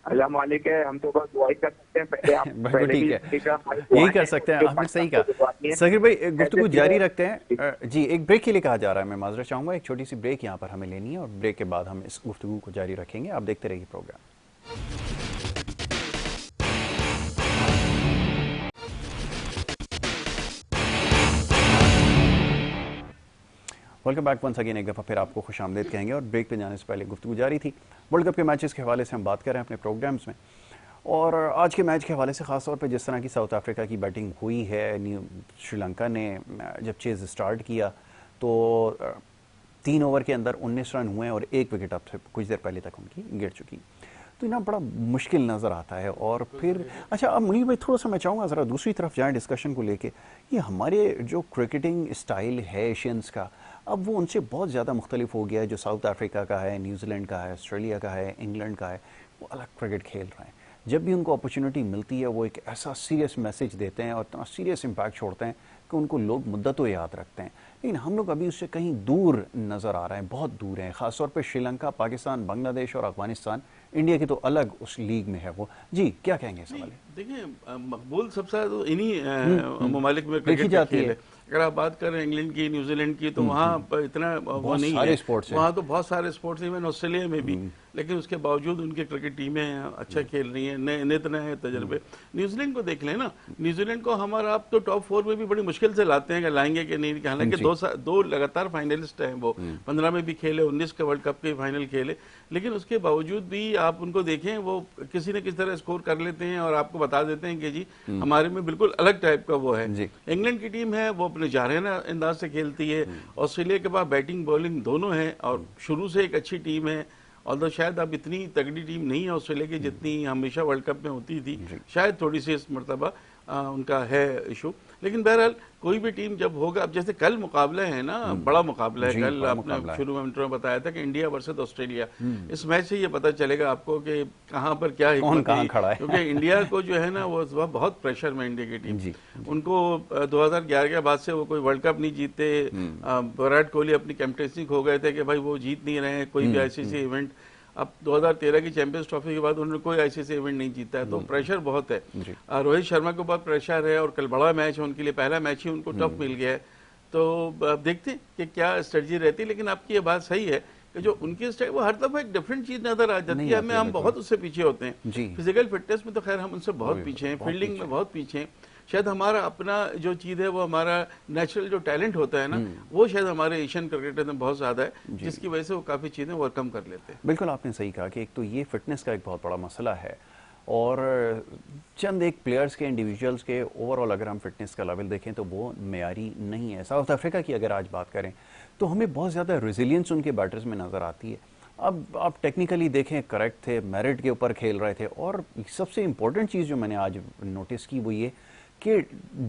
S3: अल्लाह मालिक है, हम तो बस दुआ कर सकते हैं। पहले आप
S1: बिल्कुल ठीक है, यही कर सकते हैं, आपने सही कहा। सगीर भाई गुफ्तगू जारी रखते हैं जी, एक ब्रेक के लिए कहा जा रहा है, मैं माजरत चाहूंगा, एक छोटी सी ब्रेक यहाँ पर हमें लेनी है और ब्रेक के बाद हम इस गुफ्तगू को जारी रखेंगे। आप देखते रहिए programme. Welcome back once again, एक दफ़ा फिर आपको खुश आमदेद कहेंगे और ब्रेक पे जाने से पहले गुफ्तगू जारी थी। वर्ल्ड कप के मैचेस के हवाले से हम बात कर रहे हैं अपने प्रोग्राम्स में, और आज के मैच के हवाले से ख़ास तौर पे जिस तरह की साउथ अफ्रीका की बैटिंग हुई है, श्रीलंका ने जब चेज़ स्टार्ट किया तो 3 ओवर के अंदर 19 रन हुए और 1 विकेट अब से कुछ देर पहले तक उनकी गिर चुकी, तो ना बड़ा मुश्किल नज़र आता है। और फिर अच्छा, अब मुनीर भाई थोड़ा सा मैं चाहूँगा ज़रा दूसरी तरफ जाएँ डिस्कशन को लेके, ये हमारे जो क्रिकेटिंग स्टाइल है एशियंस का, अब वो उनसे बहुत ज़्यादा मुख्तलिफ हो गया है। जो साउथ अफ्रीका का है, न्यूजीलैंड का है, ऑस्ट्रेलिया का है, इंग्लैंड का है, वो अलग क्रिकेट खेल रहे हैं। जब भी उनको अपॉर्चुनिटी मिलती है वो एक ऐसा सीरियस मैसेज देते हैं और इतना सीरियस इम्पैक्ट छोड़ते हैं कि उनको लोग मुद्दतों याद रखते हैं। लेकिन हम लोग अभी उससे कहीं दूर नज़र आ रहे हैं, बहुत दूर हैं, ख़ासतौर पर श्रीलंका, पाकिस्तान, बांग्लादेश और अफगानिस्तान। इंडिया की तो अलग उस लीग में है वो। जी क्या कहेंगे इस वाले?
S2: देखिए, मकबूल सबसे ज़्यादा तो इन्हीं ममालिक में क्रिकेट का खेल है। अगर आप बात करें इंग्लैंड की, न्यूजीलैंड की, तो वहाँ पर इतना वो नहीं है, वहाँ तो बहुत सारे स्पोर्ट्स, इवन ऑस्ट्रेलिया में भी, लेकिन उसके बावजूद उनकी क्रिकेट टीमें अच्छा खेल रही हैं, नए तजर्बे। न्यूजीलैंड को देख लें ना, न्यूजीलैंड को हमारा आप तो टॉप 4 में भी बड़ी मुश्किल से लाते हैं कि लाएंगे कि नहीं, हालांकि दो लगातार फाइनलिस्ट हैं वो, 15 में भी खेले, 19 के वर्ल्ड कप के फाइनल खेले, लेकिन उसके बावजूद भी आप उनको देखें वो किसी न किसी तरह स्कोर कर लेते हैं और आपको बता देते हैं कि जी हमारे में बिल्कुल अलग टाइप का वो है। इंग्लैंड की टीम है वो अपने जारहाना अंदाज से खेलती है। ऑस्ट्रेलिया के पास बैटिंग बॉलिंग दोनों है और शुरू से एक अच्छी टीम है, और शायद अब इतनी तगड़ी टीम नहीं है ऑस्ट्रेलिया की जितनी हमेशा वर्ल्ड कप में होती थी, शायद थोड़ी सी इस मरतबा उनका है इशू। लेकिन बहरहाल कोई भी टीम जब होगा, अब जैसे कल मुकाबला है ना, बड़ा मुकाबला है कल, आपने शुरू में बताया था कि इंडिया वर्सेस ऑस्ट्रेलिया, इस मैच से ये पता चलेगा आपको कि कहाँ पर क्या हिकमत है, क्योंकि इंडिया को जो है ना वो बहुत प्रेशर में इंडिया की टीम, उनको 2011 के बाद से वो कोई वर्ल्ड कप नहीं जीते। विराट कोहली अपनी कैप्टेंसी खो गए थे कि भाई वो जीत नहीं रहे कोई भी आईसीसी इवेंट। अब 2013 की चैंपियंस ट्रॉफी के बाद उन्होंने कोई आईसीसी इवेंट नहीं जीता है, तो प्रेशर बहुत है। रोहित शर्मा के ऊपर प्रेशर है और कल बड़ा मैच है उनके लिए, पहला मैच ही उनको टफ मिल गया है। तो अब देखते हैं कि क्या स्ट्रेटजी रहती है, लेकिन आपकी ये बात सही है कि जो उनकी स्टाइल वो हर दफा एक डिफरेंट चीज नजर आ जाती है हमें, हम बहुत उससे पीछे होते हैं। फिजिकल फिटनेस में तो खैर हम उनसे बहुत पीछे हैं, फील्डिंग में बहुत पीछे हैं। शायद हमारा अपना जो चीज़ है वो हमारा नेचुरल जो टैलेंट होता है ना, वो शायद हमारे एशियन क्रिकेटर में बहुत ज़्यादा है, जिसकी वजह से वो काफ़ी चीज़ें ओवरकम कर लेते हैं।
S1: बिल्कुल आपने सही कहा कि एक तो ये फिटनेस का एक बहुत बड़ा मसला है, और चंद एक प्लेयर्स के, इंडिविजुअल्स के ओवरऑल अगर हम फिटनेस का लेवल देखें तो वो मेयारी नहीं है। साउथ अफ्रीका की अगर आज बात करें तो हमें बहुत ज़्यादा रेजिलियंस उनके बैटर्स में नज़र आती है। अब आप टेक्निकली देखें करेक्ट थे, मेरिट के ऊपर खेल रहे थे, और सबसे इंपॉर्टेंट चीज़ जो मैंने आज नोटिस की वो ये कि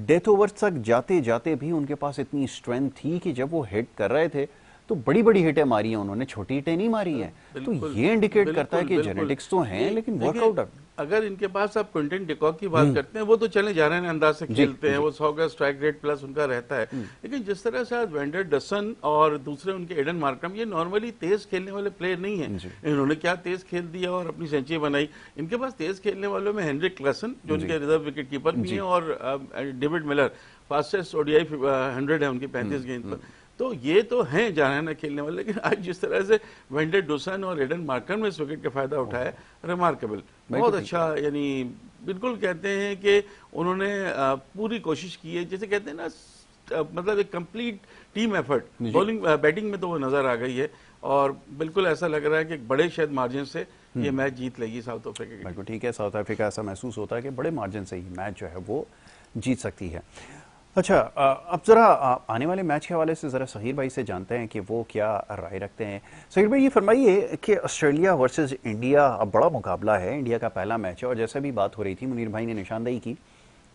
S1: डेथ ओवर तक जाते जाते भी उनके पास इतनी स्ट्रेंथ थी कि जब वो हिट कर रहे थे तो बड़ी बड़ी हिटें मारी हैं उन्होंने, छोटी हिटें नहीं मारी हैं। तो ये इंडिकेट करता है कि जेनेटिक्स तो हैं लेकिन वर्कआउट।
S2: अगर इनके पास आप क्विंटन डिकॉक की बात करते हैं, वो तो चले जा रहे हैं अंदाज से खेलते हैं, वो 100 का स्ट्राइक रेट प्लस उनका रहता है। लेकिन जिस तरह से आज वेंडर डसन और दूसरे उनके एडन मार्करम, ये नॉर्मली तेज खेलने वाले प्लेयर नहीं है, इन्होंने क्या तेज खेल दिया और अपनी सेंचुरी बनाई। इनके पास तेज खेलने वालों में हेनरिक क्लासन जो उनके रिजर्व विकेट कीपर भी हैं, और डेविड मिलर फास्टेस्ट ओडीआई 100 है उनकी 35 गेंद पर। तो ये तो हैं जाना खेलने वाले, लेकिन आज जिस तरह से वेंडर डोसन और एडन मार्करम ने इस विकेट का फायदा उठाया, रिमार्केबल, बहुत अच्छा। यानी बिल्कुल कहते हैं कि उन्होंने पूरी कोशिश की है, जैसे कहते हैं ना, मतलब एक complete team effort, bowling batting में तो वो नजर आ गई है, और बिल्कुल ऐसा लग रहा है कि बड़े शायद मार्जिन से ये मैच जीत लेगी साउथ अफ्रीका की।
S1: बिल्कुल ठीक है, साउथ अफ्रीका ऐसा महसूस होता है कि बड़े मार्जिन से ही मैच जो है वो जीत सकती है। अच्छा, अब ज़रा आने वाले मैच के हवाले से ज़रा सहीर भाई से जानते हैं कि वो क्या राय रखते हैं। सहीर भाई ये फरमाइए कि ऑस्ट्रेलिया वर्सेस इंडिया अब बड़ा मुकाबला है, इंडिया का पहला मैच है, और जैसे भी बात हो रही थी मुनीर भाई ने निशानदेही की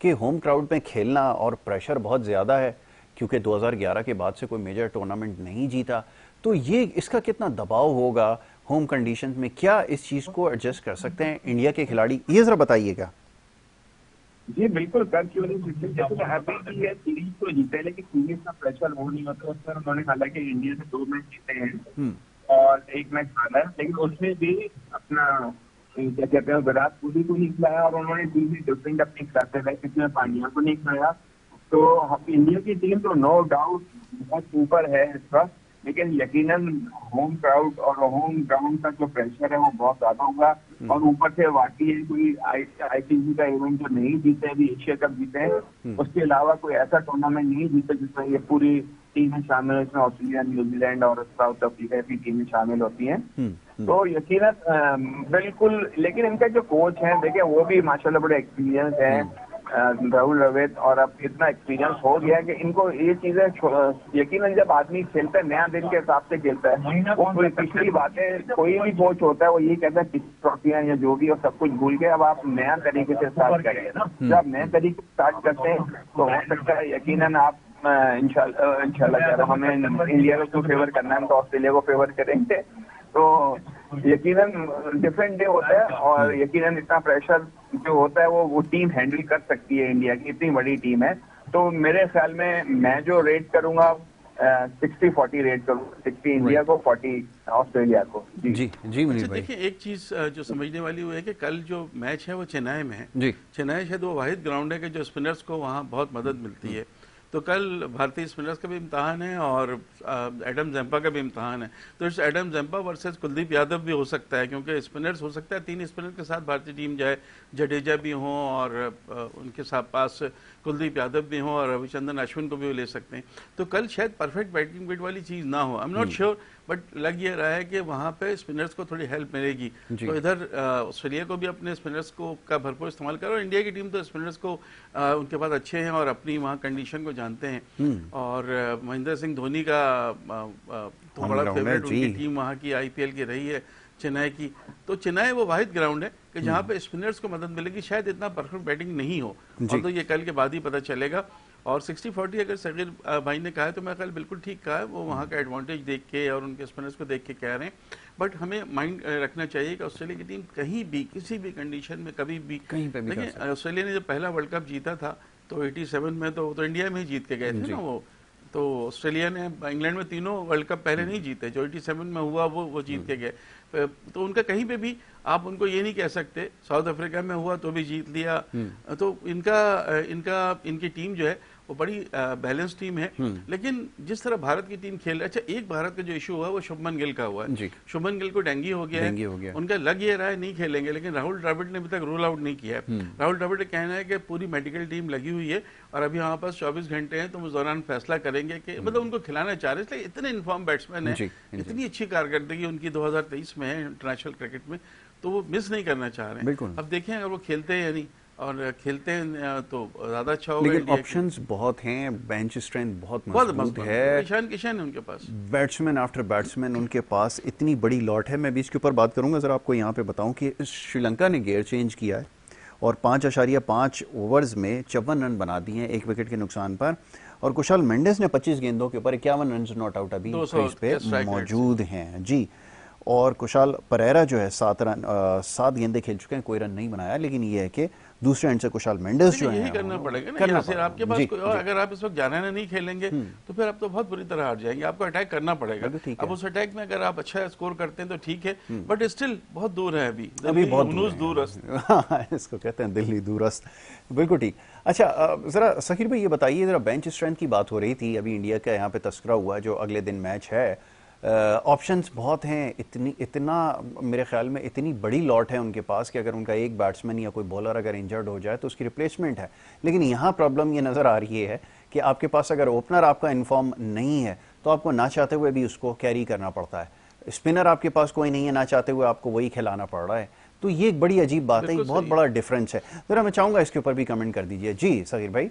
S1: कि होम क्राउड में खेलना और प्रेशर बहुत ज़्यादा है, क्योंकि 2011 के बाद से कोई मेजर टूर्नामेंट नहीं जीता। तो ये इसका कितना दबाव होगा होम कंडीशंस में, क्या इस चीज़ को एडजस्ट कर सकते हैं इंडिया के खिलाड़ी, ये ज़रा बताइएगा।
S3: जी बिल्कुल, कर क्यों नहीं सकते। जैसे अभी भी ये सीरीज तो जीते, लेकिन सीरीज का प्रेशर वो नहीं होता। उस पर उन्होंने हालांकि इंडिया से 2 मैच जीते हैं और 1 मैच हारा है, लेकिन उसमें भी अपना क्या कहते हैं विराट कोहली को नहीं खिलाया और उन्होंने टीम भी डिफरेंट अपनी खिलाते रहे, किसी में पांड्या को नहीं खिलाया। तो इंडिया की टीम तो नो डाउट बहुत ऊपर है इस वक्त, लेकिन यकीनन होम क्राउड और होम ग्राउंड का जो प्रेशर है वो बहुत ज्यादा होगा। और ऊपर से वाकई कोई आईसीसी का इवेंट जो नहीं जीते, अभी एशिया कप जीते हैं, उसके अलावा कोई ऐसा टूर्नामेंट नहीं जीते जिसमें ये पूरी टीमें शामिल है, इसमें ऑस्ट्रेलिया, न्यूजीलैंड और साउथ अफ्रीका की टीमें शामिल होती हैं। तो यकीनन बिल्कुल, लेकिन इनका जो कोच है देखिए वो भी माशाल्लाह बड़े एक्सपीरियंस है, राहुल द्रविड़, और अब इतना एक्सपीरियंस हो गया है कि इनको ये चीजें यकीनन जब आदमी खेलता है नया दिन के हिसाब से खेलता है, वो पिछली बातें कोई भी कोच होता है वो ये कहता है ट्रॉफियां या जो भी और सब कुछ भूल के अब आप नया तरीके से स्टार्ट करेंगे ना। जब आप नए तरीके से स्टार्ट करते हैं तो हो सकता है यकीनन आप इंशाल्लाह हमें इंडिया को क्यों फेवर करना है, हम तो ऑस्ट्रेलिया को फेवर करेंगे। तो यकीनन डिफरेंट डे होता है और यकीनन इतना प्रेशर जो होता है वो टीम हैंडल कर सकती है। इंडिया की इतनी बड़ी टीम है, तो मेरे ख्याल में मैं जो रेट करूंगा 60-40 रेट करूंगा, 60 इंडिया को, 40 ऑस्ट्रेलिया को।
S1: जी मुनीर भाई,
S2: देखिए एक चीज जो समझने वाली वो है कि कल जो मैच है वो चेन्नई में है जी। चेन्नई शायद वो वाहिद ग्राउंड है कि जो स्पिनर्स को वहाँ बहुत मदद मिलती है। तो कल भारतीय स्पिनर्स का भी इम्तहान है और एडम जंपा का भी इम्तहान है। तो इस Adam Zampa versus Kuldeep Yadav भी हो सकता है, क्योंकि स्पिनर्स हो सकता है 3 स्पिनर के साथ भारतीय टीम जाए, जडेजा भी हों और उनके साथ पास कुलदीप यादव भी हों और रविचंद्रन अश्विन को भी वो ले सकते हैं। तो कल शायद परफेक्ट बैटिंग विकेट वाली चीज़ ना हो, I am not sure, but लग ये रहा है कि वहाँ पे स्पिनर्स को थोड़ी हेल्प मिलेगी। तो इधर ऑस्ट्रेलिया को भी अपने स्पिनर्स को का भरपूर इस्तेमाल करो। इंडिया की टीम तो स्पिनर्स को उनके पास अच्छे हैं और अपनी वहाँ कंडीशन को जानते हैं। और महेंद्र सिंह धोनी का तो बड़ा फेवरेट उनकी टीम वहाँ की आईपीएल की रही है चेन्नई की। तो चेन्नई वो वाहिद ग्राउंड है कि जहाँ पे स्पिनर्स को मदद मिलेगी। शायद इतना परफेक्ट बैटिंग नहीं हो, और तो ये कल के बाद ही पता चलेगा। और 60-40 अगर सगीर भाई ने कहा है तो मैं कल बिल्कुल ठीक कहा है, वो वहाँ का एडवांटेज देख के और उनके स्पिनर्स को देख के कह रहे हैं। बट हमें माइंड रखना चाहिए कि ऑस्ट्रेलिया की टीम कहीं भी किसी भी कंडीशन में कभी भी देखिए, ऑस्ट्रेलिया ने जब पहला वर्ल्ड कप जीता था तो 87 में तो इंडिया में ही जीत के गए थे ना वो। तो ऑस्ट्रेलिया ने इंग्लैंड में तीनों वर्ल्ड कप पहले नहीं जीते, जो 87 में हुआ वो जीत के गए। तो उनका कहीं पे भी आप उनको ये नहीं कह सकते। साउथ अफ्रीका में हुआ तो भी जीत लिया। तो इनकी टीम जो है वो बड़ी बैलेंस टीम है। लेकिन जिस तरह भारत की टीम खेल, अच्छा एक भारत का जो इशू हुआ वो शुभमन गिल का हुआ है। शुभमन गिल को डेंगू हो गया है, उनका लग ये रहा है नहीं खेलेंगे, लेकिन राहुल द्रविड़ ने अभी तक रूल आउट नहीं किया है। राहुल द्रविड़ का कहना है कि पूरी मेडिकल टीम लगी हुई है और अभी हमारे पास 24 घंटे हैं, तो उस दौरान फैसला करेंगे कि मतलब उनको खिलाना चाह रहे हैं। इसलिए इतने इन्फॉर्म बैट्समैन है, इतनी अच्छी कारकर्दगी उनकी 2023 में है इंटरनेशनल क्रिकेट में, तो वो मिस नहीं करना चाह रहे हैं। अब देखें अगर वो खेलते हैं या नहीं, और खेलते हैं तो ज्यादा अच्छा होगा।
S1: लेकिन ऑप्शंस बहुत हैं, बेंच स्ट्रेंथ बहुत मजबूत है,
S2: ईशान किशन है उनके पास,
S1: बैट्समैन आफ्टर बैट्समैन उनके पास इतनी बड़ी लॉट है। मैं भी इसके ऊपर बात करूंगा। जरा आपको यहाँ पे बताऊं कि श्रीलंका ने गियर चेंज किया है और 5.5 ओवर्स में 54 रन बना दिए हैं 1 विकेट के नुकसान पर। और कुशाल मेंडिस ने 25 गेंदों के ऊपर 51 रन नॉट आउट अभी क्रीज पे मौजूद हैं जी। और कुशाल परेरा जो है 7 गेंदें खेल चुके हैं, कोई रन नहीं बनाया। लेकिन ये है कि दूसरे एंड से कुशाल मेंडिस जो है
S2: करना पड़ेगा ना, आपके पास कोई और अगर आप इस वक्त जाना नहीं खेलेंगे तो फिर आप तो बहुत बुरी तरह हार जाएंगे। आपको अटैक करना पड़ेगा। अब उस अटैक में अगर आप अच्छा स्कोर करते हैं तो ठीक है, बट स्टिल बहुत दूर है अभी बहुत दूरस्त।
S1: इसको कहते हैं दिल्ली दूरस्त, बिल्कुल ठीक। अच्छा जरा सकीर भाई ये बताइए, जरा बेंच स्ट्रेंथ की बात हो रही थी, अभी इंडिया का यहाँ पे तस्करा हुआ जो अगले दिन मैच है। ऑप्शंस बहुत हैं, इतना मेरे ख्याल में इतनी बड़ी लॉट है उनके पास कि अगर उनका एक बैट्समैन या कोई बॉलर अगर इंजर्ड हो जाए तो उसकी रिप्लेसमेंट है। लेकिन यहाँ प्रॉब्लम ये नज़र आ रही है कि आपके पास अगर ओपनर आपका इन्फॉर्म नहीं है तो आपको ना चाहते हुए भी उसको कैरी करना पड़ता है। स्पिनर आपके पास कोई नहीं है, ना चाहते हुए आपको वही खिलाना पड़ रहा है। तो ये एक बड़ी अजीब बात है, बहुत बड़ा डिफरेंस है। जरा मैं चाहूँगा इसके ऊपर भी कमेंट कर दीजिए। जी सगीर भाई।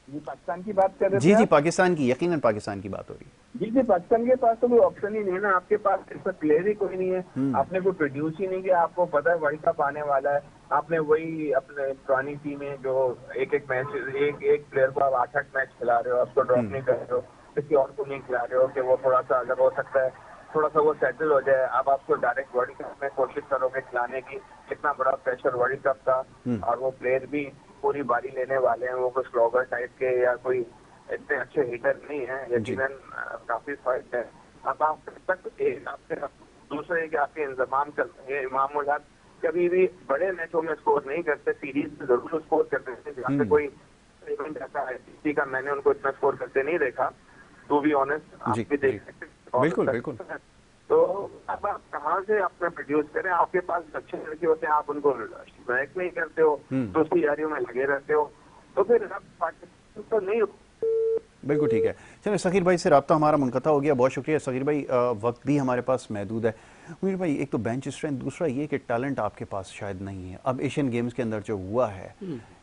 S3: जी पाकिस्तान की बात कर रहे
S1: थे। जी पाकिस्तान की, यकीनन पाकिस्तान की बात हो रही है।
S3: जी पाकिस्तान के पास तो कोई ऑप्शन ही नहीं है ना, आपके पास इसका प्लेयर ही कोई नहीं है, आपने कोई प्रोड्यूस ही नहीं किया। आपको पता है वर्ल्ड कप आने वाला है, आपने वही अपने पुरानी टीमें जो एक एक मैच एक प्लेयर को आप 8-8 मैच खिला रहे हो, आपको ड्रॉप नहीं कर रहे हो, किसी और को नहीं खिला रहे हो कि वो थोड़ा सा अगर हो सकता है थोड़ा सा वो सेटल हो जाए, अब आपको डायरेक्ट वर्ल्ड कप में कोशिश करोगे खिलाने की। इतना बड़ा प्रेशर वर्ल्ड कप का, और वो प्लेयर भी पूरी बारी लेने वाले हैं, वो कुछ स्लॉगर टाइप के या कोई इतने अच्छे हिटर नहीं है, यकीनन काफी फर्क है। अब आप आपके दूसरे के आपके इंतजाम चल रहे हैं, इमाम उल हक कभी भी बड़े मैचों में स्कोर नहीं करते, सीरीज में जरूर स्कोर करते हैं, जहाँ पे कोई इवेंट ऐसा है किसी का मैंने उनको इतना स्कोर करते नहीं देखा, टू बी ऑनेस्ट, आप भी देख सकते हैं।
S1: बिल्कुल बिल्कुल।
S3: तो अब आप कहाँ से अपना प्रोड्यूस करें, आपके पास अच्छे लड़के होते हैं, आप उनको बैक नहीं करते हो, दूसरी यारियों में लगे रहते हो, तो फिर आप पाकिस्तान तो नहीं।
S1: बिल्कुल ठीक है। चलिए सकीर भाई से रब्ता हमारा मुनक़ता हो गया, बहुत शुक्रिया सकीर भाई। वक्त भी हमारे पास महदूद है। मुनीर भाई, एक तो बेंच स्ट्रेंथ, दूसरा ये कि टैलेंट आपके पास शायद नहीं है। अब एशियन गेम्स के अंदर जो हुआ है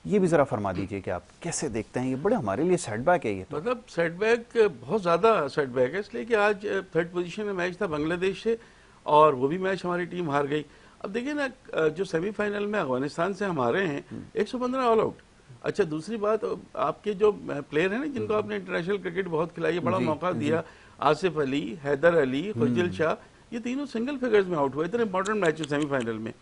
S1: ये भी ज़रा फरमा दीजिए कि आप कैसे देखते हैं, ये बड़े हमारे लिए सेटबैक है ये तो।
S2: मतलब सेटबैक बहुत ज़्यादा सेटबैक है, इसलिए कि आज थर्ड पोजीशन में मैच था बांग्लादेश से और वो भी मैच हमारी टीम हार गई। अब देखिए ना, जो सेमीफाइनल में अफगानिस्तान से हम हारे हैं 115 ऑल आउट। अच्छा, दूसरी बात, आपके जो प्लेयर हैं ना जिनको आपने इंटरनेशनल क्रिकेट बहुत खिलाई है, बड़ा मौका दिया, आसिफ अली, हैदर अली, खुशदिल शाह, ये तीनों सिंगल फिगर्स में आउट हुए, इतने इंपॉर्टेंट मैच सेमीफाइनल में।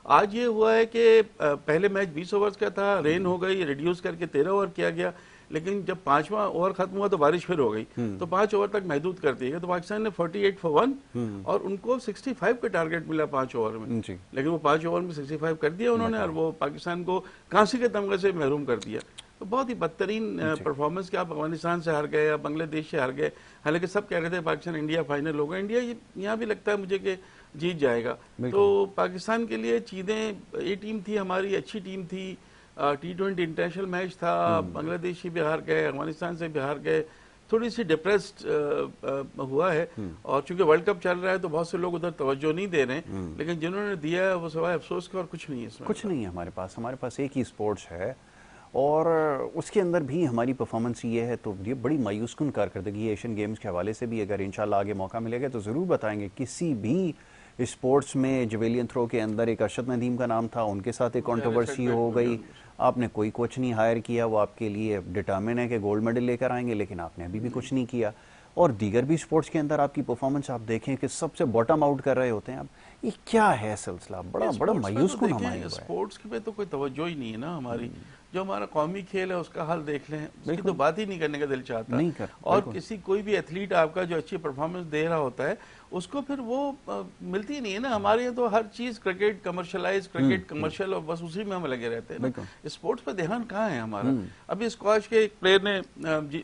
S2: आज ये हुआ है कि पहले मैच 20 ओवर्स का था, रेन हो गई, रिड्यूस करके 13 ओवर किया गया, लेकिन जब 5वां ओवर खत्म हुआ तो बारिश फिर हो गई, तो 5 ओवर तक महदूद कर दिया गया। तो पाकिस्तान ने 48 फॉर 1 और उनको 65 का टारगेट मिला 5 ओवर में, लेकिन वो 5 ओवर में 65 कर दिया उन्होंने, और वो पाकिस्तान को कांसी के तमगे से महरूम कर दिया। तो बहुत ही बदतरीन परफॉर्मेंस कि आप अफगानिस्तान से हार गए या बांग्लादेश से हार गए। हालांकि सब कह रहे थे पाकिस्तान इंडिया फाइनल होगा, इंडिया यहाँ भी लगता है मुझे कि जीत जाएगा। तो पाकिस्तान के लिए चीज़ें, ये टीम थी हमारी, अच्छी टीम थी, T20 इंटरनेशनल मैच था, बांग्लादेश से भी हार गए, अफगानिस्तान से भी हार गए, थोड़ी सी डिप्रेस्ड हुआ है। और चूंकि वर्ल्ड कप चल रहा है तो बहुत से लोग उधर तवज्जो नहीं दे रहे हैं, लेकिन जिन्होंने दिया है वो सवाए अफसोस का और कुछ नहीं है इसमें।
S1: कुछ नहीं है हमारे पास एक ही स्पोर्ट्स है और उसके अंदर भी हमारी परफॉर्मेंस ये है, तो ये बड़ी मायूस कुन कारकर्दगी है। एशियन गेम्स के हवाले से भी अगर इंशाल्लाह आगे मौका मिलेगा तो ज़रूर बताएंगे। किसी भी स्पोर्ट्स में जवेलियन थ्रो के अंदर एक अरशद नदीम का नाम था, उनके साथ एक कंट्रोवर्सी हो गई, आपने कोई कोच नहीं हायर किया, वो आपके लिए डिटर्मिन है कि गोल्ड मेडल लेकर आएंगे, लेकिन आपने अभी भी कुछ नहीं किया। और दीगर भी स्पोर्ट्स के अंदर आपकी परफॉर्मेंस आप देखें कि सबसे बॉटम आउट कर रहे होते हैं आप। ये क्या है सिलसिला, बड़ा मायूस कुन हमारे
S2: स्पोर्ट्स पे तो कोई तवज्जो ही नहीं है ना हमारी। जो हमारा कौमी खेल है उसका हाल देख लें, उसकी तो बात ही नहीं करने का दिल चाहता नहीं कर, और किसी कोई भी एथलीट आपका जो अच्छी परफॉर्मेंस दे रहा होता है उसको फिर वो मिलती नहीं है ना। हमारे यहाँ तो हर चीज क्रिकेट कमर्शलाइज, क्रिकेट कमर्शियल, और बस उसी में हम लगे रहते हैं ना। स्पोर्ट्स पे ध्यान कहाँ है हमारा। अभी स्क्वाश के एक प्लेयर ने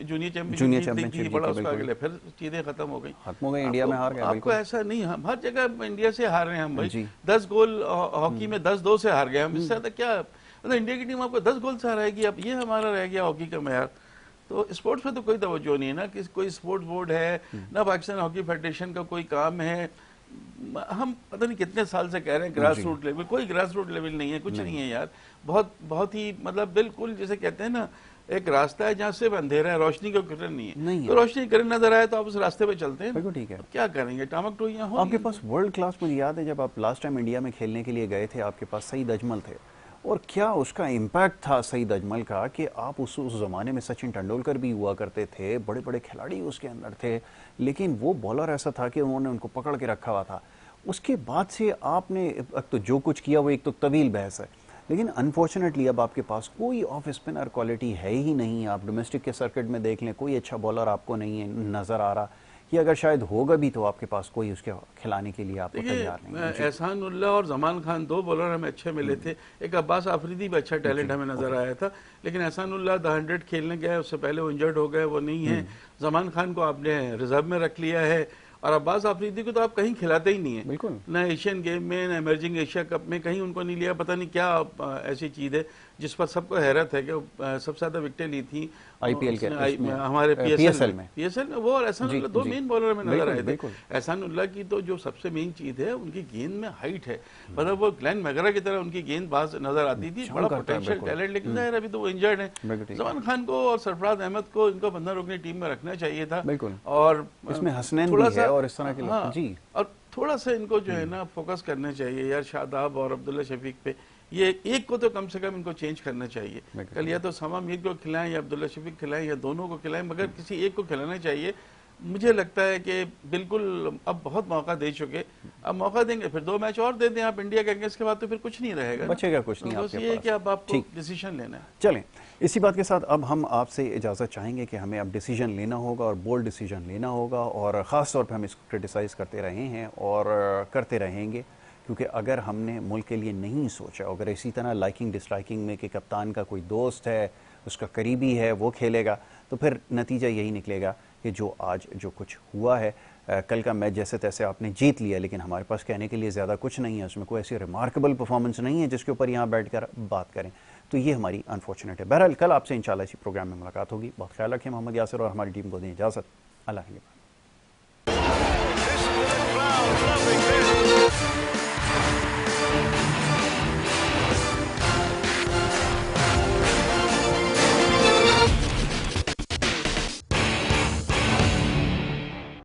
S2: जूनियर चैंपियनशिप बड़ा उसका अगले फिर चीजें खत्म हो गई,
S1: इंडिया में हार गया।
S2: आपको ऐसा नहीं, हम हर जगह इंडिया से हार रहे हैं हम भाई। 10 गोल हॉकी में 10-2 से हार गए हम, इससे ज्यादा क्या मतलब इंडिया की टीम आपको 10 गोल से हराएगी। अब ये हमारा रह गया हॉकी का मैच। तो स्पोर्ट्स में तो कोई तवज्जो नहीं है ना, कि कोई स्पोर्ट्स बोर्ड है ना, पाकिस्तान हॉकी फेडरेशन का कोई काम है। हम पता नहीं कितने साल से कह रहे हैं ग्रास रूट लेवल, कोई ग्रास रूट लेवल नहीं है, कुछ नहीं है यार। बहुत ही मतलब बिल्कुल जैसे कहते हैं ना, एक रास्ता है जहाँ से अंधेरा है, रोशनी का किरण नहीं है, तो रोशनी किरण नजर आए तो आप उस रास्ते पे चलते हैं।
S1: ठीक है,
S2: क्या करेंगे, टामक टोइयां हो।
S1: आपके पास वर्ल्ड क्लास, मुझे याद है जब आप लास्ट टाइम इंडिया में खेलने के लिए गए थे, आपके पास सईद अजमल थे, और क्या उसका इम्पैक्ट था सईद अजमल का कि आप उस ज़माने में सचिन तेंदुलकर भी हुआ करते थे, बड़े बड़े खिलाड़ी उसके अंदर थे, लेकिन वो बॉलर ऐसा था कि उन्होंने उनको पकड़ के रखा हुआ था। उसके बाद से आपने तो जो कुछ किया वो एक तो तवील बहस है, लेकिन अनफॉर्चुनेटली अब आपके पास कोई ऑफ स्पिनर क्वालिटी है ही नहीं। आप डोमेस्टिक के सर्किट में देख लें, कोई अच्छा बॉलर आपको नहीं है नज़र आ रहा, कि अगर शायद होगा भी तो आपके पास कोई उसके खिलाने के लिए आपको तैयार नहीं।
S2: एहसान उल्लाह और जमान खान 2 बॉलर हमें अच्छे मिले थे, एक अब्बास आफरीदी भी अच्छा टैलेंट हमें नजर आया था, लेकिन एहसान उल्लाह 100 खेलने गए, उससे पहले वो इंजर्ड हो गए, वो नहीं है। जमान खान को आपने रिजर्व में रख लिया है, और अब्बास आफरीदी को तो आप कहीं खिलाते ही नहीं है, बिल्कुल, न एशियन गेम में, न इमर्जिंग एशिया कप में, कहीं उनको नहीं लिया। पता नहीं क्या ऐसी चीज है जिस पर सबको हैरत है कि सबसे ज्यादा विकेटें ली थी
S1: आईपीएल के
S2: हमारे पीएसएल में वो, और एहसान उल्लाह 2 मेन बॉलर में नजर आए थे। एहसान उल्लाह की तो जो सबसे मेन चीज है उनकी गेंद में हाइट है, मतलब वो ग्लेन मैगरा की तरह उनकी गेंदबाज नजर आती थी, बड़ा पोटेंशियल टैलेंट, लेकिन यार अभी तो वो इंजर्ड है। जमान खान को और सरफराज अहमद को इनको बंदा रोकने टीम में रखना चाहिए था, और
S1: इसमें हसनैन भी है और इस तरह के
S2: जी, और थोड़ा सा इनको जो है ना फोकस करना चाहिए यार, शादाब और अब्दुल्ला शफीक पे। ये एक को तो कम से कम इनको चेंज करना चाहिए। कल या तो समा मीर को खिलाएं या अब्दुल्ला शफीक खिलाएं या दोनों को खिलाएं, मगर किसी एक को खिलाना चाहिए। मुझे लगता है कि बिल्कुल अब बहुत मौका दे चुके, अब मौका देंगे फिर 2 मैच और दे दें आप इंडिया के अगेंस्ट के बाद, तो फिर कुछ नहीं रहेगा,
S1: बचेगा कुछ नहीं।
S2: बस ये है कि अब आपको डिसीजन लेना है।
S1: चलें, इसी बात के साथ अब हम आपसे इजाज़त चाहेंगे कि हमें अब डिसीजन लेना होगा और बोल्ड डिसीजन लेना होगा, और ख़ास तौर पे हम इसको क्रिटिसाइज़ करते रहे हैं और करते रहेंगे, क्योंकि अगर हमने मुल्क के लिए नहीं सोचा, अगर इसी तरह लाइकिंग डिसलाइकिंग में कि कप्तान का कोई दोस्त है, उसका करीबी है, वो खेलेगा, तो फिर नतीजा यही निकलेगा कि जो आज जो कुछ हुआ है, कल का मैच जैसे तैसे आपने जीत लिया, लेकिन हमारे पास कहने के लिए ज़्यादा कुछ नहीं है, उसमें कोई ऐसी रिमार्केबल परफॉर्मेंस नहीं है जिसके ऊपर यहाँ बैठकर बात करें, तो ये हमारी अनफॉर्चुनेट है। बहरहाल कल आपसे इंशाल्लाह इसी प्रोग्राम में मुलाकात होगी। बहुत ख्याल रखें। मोहम्मद यासिर और हमारी टीम को दें इजाज़त। अल्लाह के